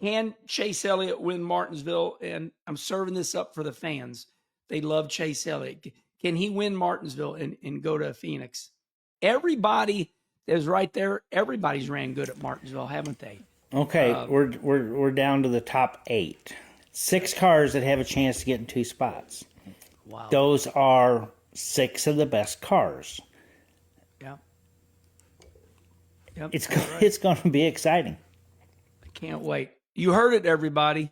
Can Chase Elliott win Martinsville? And I'm serving this up for the fans. They love Chase Elliott. Can he win Martinsville and go to Phoenix? Everybody is right there. Everybody's ran good at Martinsville, haven't they? Okay, we're down to the top 8. 6 cars that have a chance to get in 2 spots. Wow. Those are 6 of the best cars. Yeah. Yep, it's going to be exciting. I can't wait. You heard it, everybody.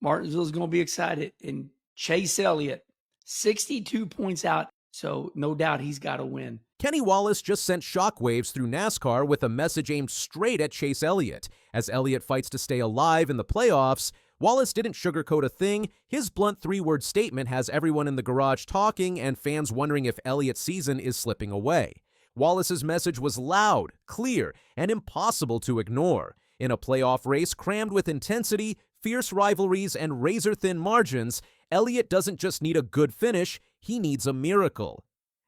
Martinsville's going to be excited. And Chase Elliott, 62 points out, so no doubt he's got to win. Kenny Wallace just sent shockwaves through NASCAR with a message aimed straight at Chase Elliott. As Elliott fights to stay alive in the playoffs, Wallace didn't sugarcoat a thing. His blunt 3-word statement has everyone in the garage talking and fans wondering if Elliott's season is slipping away. Wallace's message was loud, clear, and impossible to ignore. In a playoff race crammed with intensity, fierce rivalries, and razor-thin margins, Elliott doesn't just need a good finish, he needs a miracle.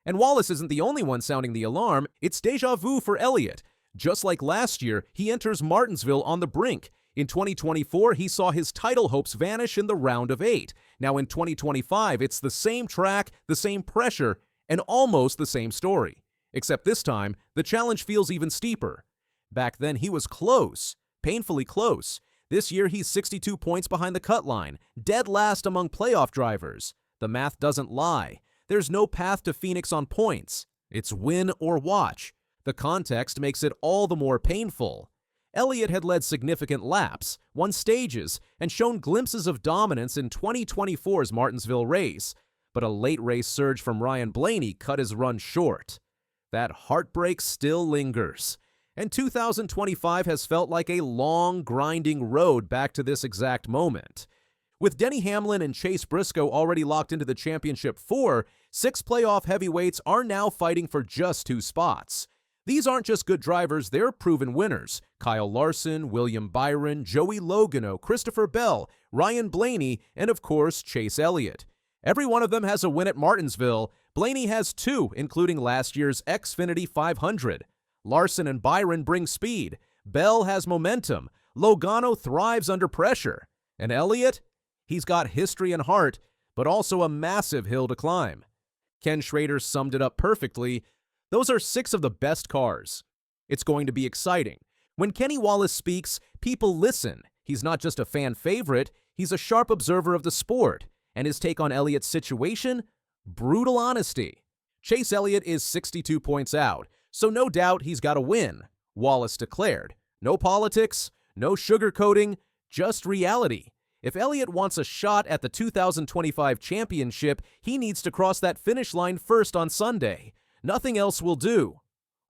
And Wallace isn't the only one sounding the alarm. It's déjà vu for Elliott. Just like last year, he enters Martinsville on the brink. In 2024, he saw his title hopes vanish in the round of 8. Now in 2025, it's the same track, the same pressure, and almost the same story. Except this time, the challenge feels even steeper. Back then, he was close, painfully close. This year, he's 62 points behind the cut line, dead last among playoff drivers. The math doesn't lie. There's no path to Phoenix on points. It's win or watch. The context makes it all the more painful. Elliott had led significant laps, won stages, and shown glimpses of dominance in 2024's Martinsville race, but a late race surge from Ryan Blaney cut his run short. That heartbreak still lingers, and 2025 has felt like a long, grinding road back to this exact moment. With Denny Hamlin and Chase Briscoe already locked into the championship 4, 6 playoff heavyweights are now fighting for just 2 spots. These aren't just good drivers, they're proven winners. Kyle Larson, William Byron, Joey Logano, Christopher Bell, Ryan Blaney, and of course, Chase Elliott. Every one of them has a win at Martinsville. Blaney has 2, including last year's Xfinity 500. Larson and Byron bring speed. Bell has momentum. Logano thrives under pressure. And Elliott? He's got history and heart, but also a massive hill to climb. Ken Schrader summed it up perfectly. Those are 6 of the best cars. It's going to be exciting. When Kenny Wallace speaks, people listen. He's not just a fan favorite, he's a sharp observer of the sport. And his take on Elliott's situation? Brutal honesty. Chase Elliott is 62 points out, so no doubt he's got to win, Wallace declared. No politics, no sugarcoating, just reality. If Elliott wants a shot at the 2025 championship, he needs to cross that finish line first on Sunday. Nothing else will do.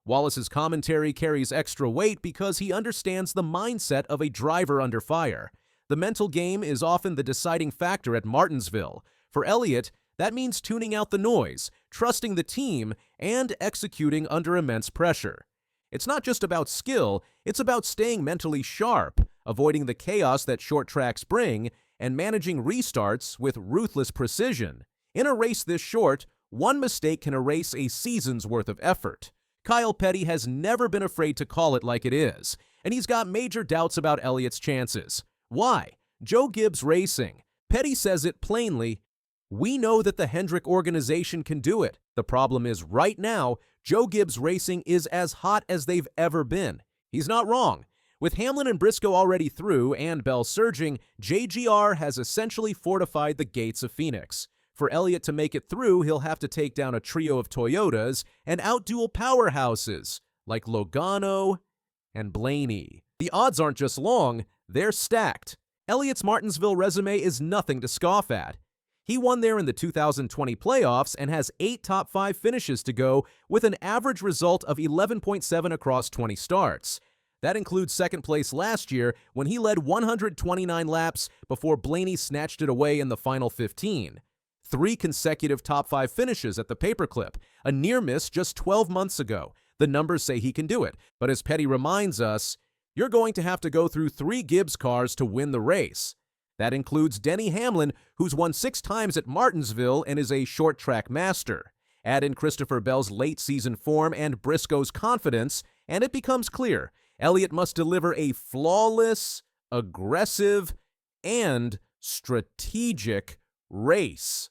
Wallace's commentary carries extra weight because he understands the mindset of a driver under fire. The mental game is often the deciding factor at Martinsville. For Elliott, that means tuning out the noise, trusting the team, and executing under immense pressure. It's not just about skill, it's about staying mentally sharp, avoiding the chaos that short tracks bring, and managing restarts with ruthless precision. In a race this short, one mistake can erase a season's worth of effort. Kyle Petty has never been afraid to call it like it is, and he's got major doubts about Elliott's chances. Why? Joe Gibbs Racing. Petty says it plainly, "We know that the Hendrick organization can do it. The problem is right now, Joe Gibbs Racing is as hot as they've ever been." He's not wrong. With Hamlin and Briscoe already through and Bell surging, JGR has essentially fortified the gates of Phoenix. For Elliott to make it through, he'll have to take down a trio of Toyotas and outduel powerhouses like Logano and Blaney. The odds aren't just long, they're stacked. Elliott's Martinsville resume is nothing to scoff at. He won there in the 2020 playoffs and has 8 top 5 finishes to go with an average result of 11.7 across 20 starts. That includes second place last year when he led 129 laps before Blaney snatched it away in the final 15. 3 consecutive top 5 finishes at the paperclip, a near miss just 12 months ago. The numbers say he can do it, but as Petty reminds us, you're going to have to go through 3 Gibbs cars to win the race. That includes Denny Hamlin, who's won 6 times at Martinsville and is a short track master. Add in Christopher Bell's late season form and Briscoe's confidence, and it becomes clear Elliott must deliver a flawless, aggressive, and strategic race.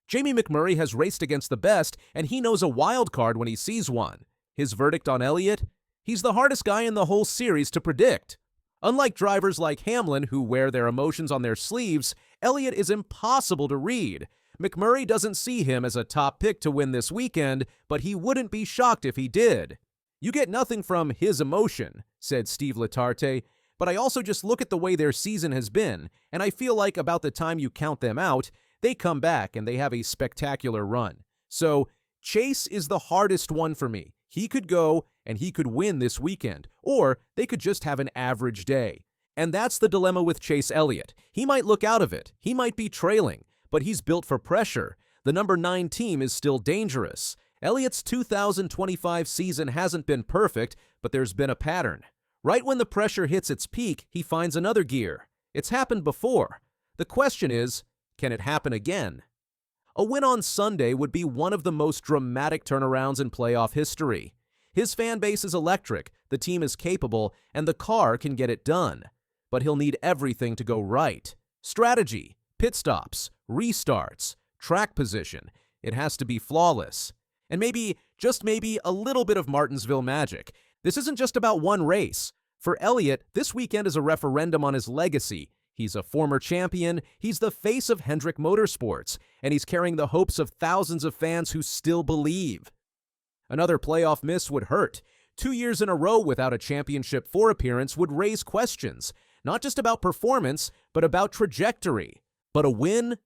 Jamie McMurray has raced against the best, and he knows a wild card when he sees one. His verdict on Elliott? He's the hardest guy in the whole series to predict. Unlike drivers like Hamlin, who wear their emotions on their sleeves, Elliott is impossible to read. McMurray doesn't see him as a top pick to win this weekend, but he wouldn't be shocked if he did. "You get nothing from his emotion," said Steve Letarte, "but I also just look at the way their season has been, and I feel like about the time you count them out, they come back and they have a spectacular run. So Chase is the hardest one for me. He could go and he could win this weekend, or they could just have an average day." And that's the dilemma with Chase Elliott. He might look out of it. He might be trailing, but he's built for pressure. The number 9 team is still dangerous. Elliott's 2025 season hasn't been perfect, but there's been a pattern. Right when the pressure hits its peak, he finds another gear. It's happened before. The question is, can it happen again? A win on Sunday would be one of the most dramatic turnarounds in playoff history. His fan base is electric, the team is capable, and the car can get it done. But he'll need everything to go right. Strategy, pit stops, restarts, track position. It has to be flawless. And maybe, just maybe, a little bit of Martinsville magic. This isn't just about one race. For Elliott, this weekend is a referendum on his legacy. He's a former champion, he's the face of Hendrick Motorsports, and he's carrying the hopes of thousands of fans who still believe. Another playoff miss would hurt. 2 years in a row without a Championship 4 appearance would raise questions, not just about performance, but about trajectory. But a win?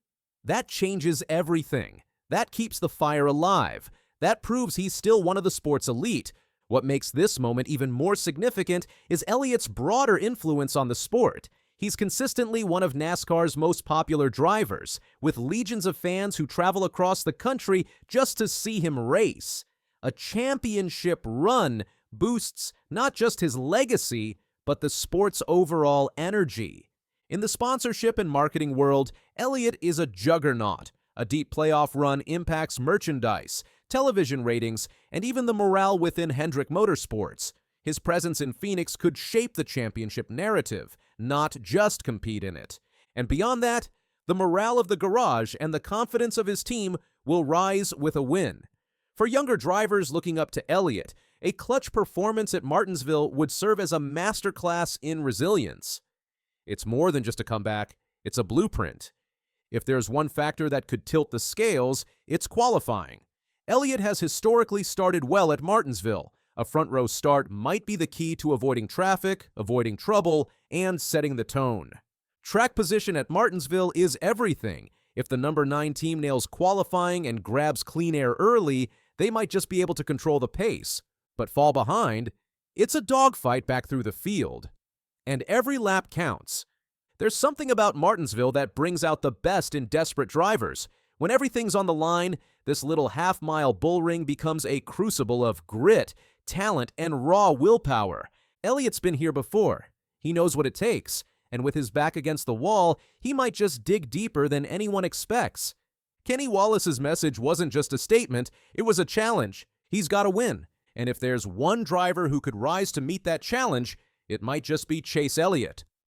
That changes everything. That keeps the fire alive. That proves he's still one of the sport's elite. What makes this moment even more significant is Elliott's broader influence on the sport. He's consistently one of NASCAR's most popular drivers, with legions of fans who travel across the country just to see him race. A championship run boosts not just his legacy, but the sport's overall energy. In the sponsorship and marketing world, Elliott is a juggernaut. A deep playoff run impacts merchandise, television ratings, and even the morale within Hendrick Motorsports. His presence in Phoenix could shape the championship narrative, not just compete in it. And beyond that, the morale of the garage and the confidence of his team will rise with a win. For younger drivers looking up to Elliott, a clutch performance at Martinsville would serve as a masterclass in resilience. It's more than just a comeback, it's a blueprint. If there's one factor that could tilt the scales, it's qualifying. Elliott has historically started well at Martinsville. A front-row start might be the key to avoiding traffic, avoiding trouble, and setting the tone. Track position at Martinsville is everything. If the number 9 team nails qualifying and grabs clean air early, they might just be able to control the pace. But fall behind, it's a dogfight back through the field. And every lap counts. There's something about Martinsville that brings out the best in desperate drivers. When everything's on the line, this little half-mile bullring becomes a crucible of grit, talent, and raw willpower. Elliott's been here before. He knows what it takes, and with his back against the wall, he might just dig deeper than anyone expects. Kenny Wallace's message wasn't just a statement, it was a challenge. He's got to win, and if there's one driver who could rise to meet that challenge, it might just be Chase Elliott.